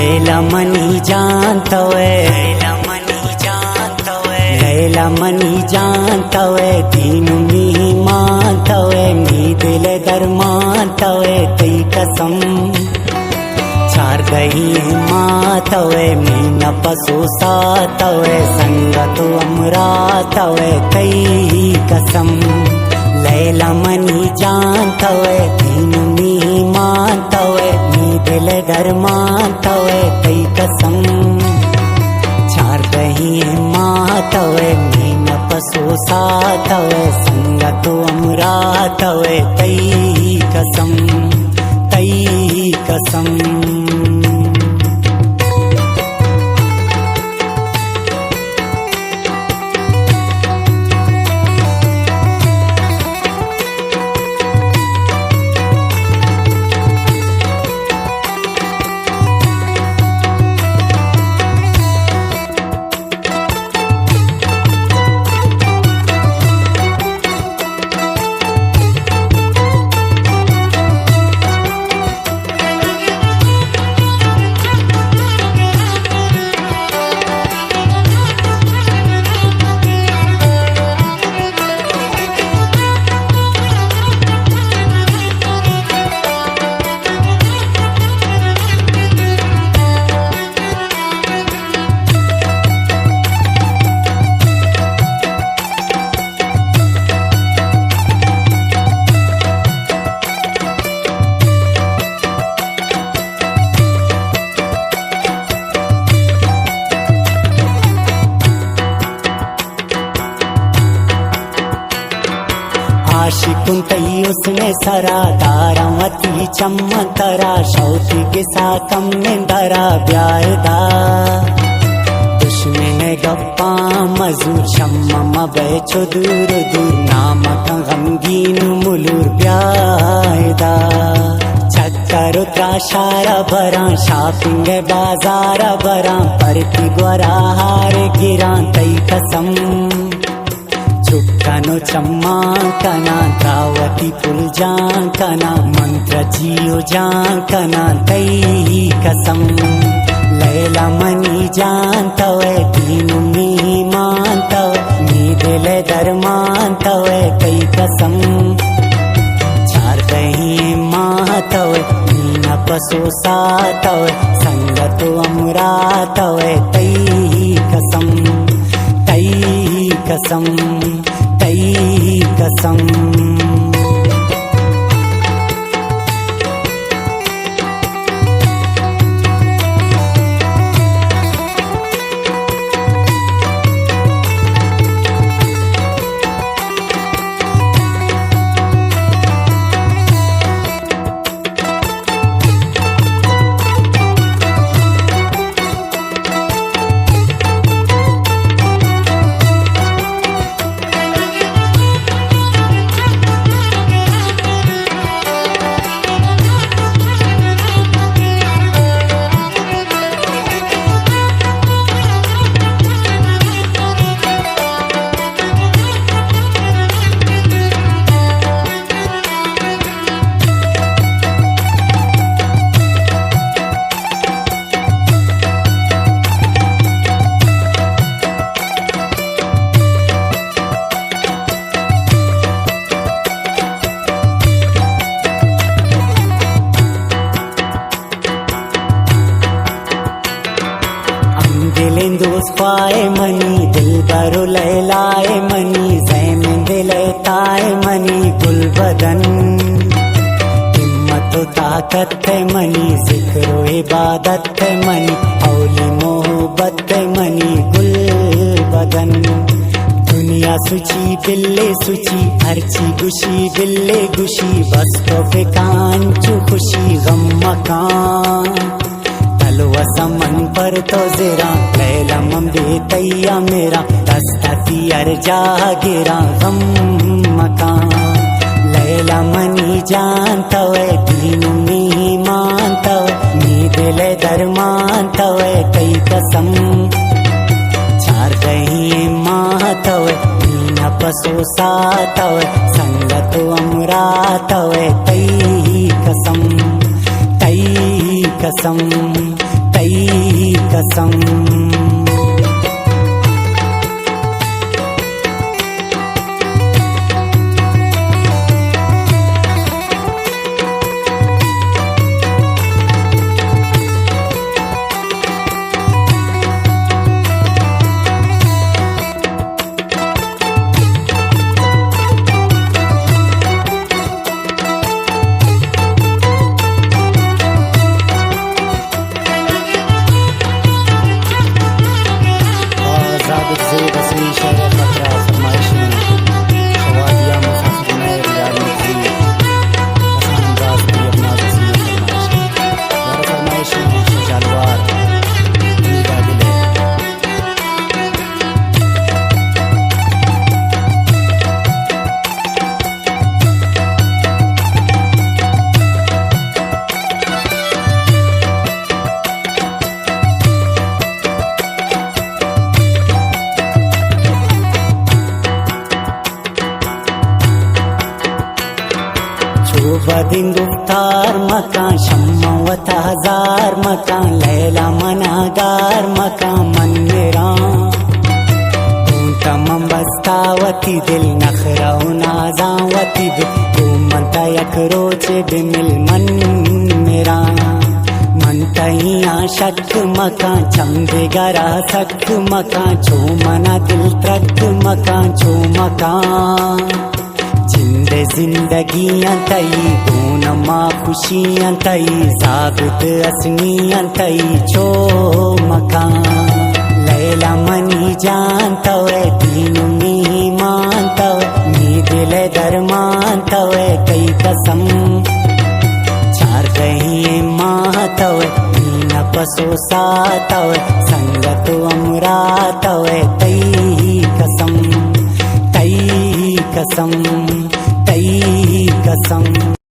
लैला मनी जानतवे, लैला मनी जानतवे, लैला मनी जानतवे, दीन मी मानतवे, मी दिल दरमानतवे, तई कसम चार गही मातवे, मी न पसो सातवे, संगत अमरातवे, तई कसम लैला मनी जानतवे, दीन मी मानतवे, मी दिल दरमानतवे, तई कसम चार गही मातवे, मी न पसो सातवे, संगत अमरातवे, तई कसम, तई कसम। आशिकुन तई उसने सरा दारावती चम्मतरा शौती के साकम निंदरा ब्यायदा दुश्मन गप्पा मजूर शम्म बैचो दूर दूर नामक गमगीन मुलूर ब्यायदा चक्कर त्राशारा बरा शॉपिंग बाजार बरा परती ग्वरा हार गिरा तई कसम चुक्कनो चम्माकना द्रावती पुल जांकना मंत्र जियो जांकना तई कसम लैला मनी जानतवे, दीन मी मानतवे, मी दिल दरमानतवे, तई कसम चार गही मातवे, मी न पसो सातवे, संगत अमरातवे, तई कसम, तई कसम, तई कसम। दिलेंदोस पाए मनी दिल बरो लैलाए मनी जैन दिले ताए मनी गुल बदन हिम्मत ताकत है मनी जिक्रो इबादत है मनी औली मोहब्बत है मनी गुल बदन दुनिया सुची बिल्ले सुची हरची गुशी बिल्ले गुशी बस तो फिकान चु खुशी गम मकान समन पर तो ज़रा लैला मम्बे तैया मेरा दस्ती अर्जा गिरा गम मकान लैला मनी जानतवे, दीन मी मानतवे, मी दिल दरमानतवे, तई कसम चार गही मातवे, मी न पसो सातवे, संगत अमरातवे, तई कसम, तई कसम, तई कसम। बदिन गुफ्तार मकान शम्मा वता हजार मकान लैला मनागार मकान मन मेरा तमम बस्तावती दिल नखराउ नाजावती दिल तू मनता यक रोचे बिमिल मन मेरा मनता हिया शक मकान चंदे गरा सक मकान छो मना दिल त्रक मकान छो मकान जिंदे जिंदगियां तई दूनमा खुशियां तई साबित असनियां तई छो मकान लैला मनी जान तवे तीनों मीमान तवे नी दिल दरमान तवे कई कसम चार कहीं माह तवे नीन पसो सा तवे संगत अमरा तवे तई कसम तई कसम तई कसम।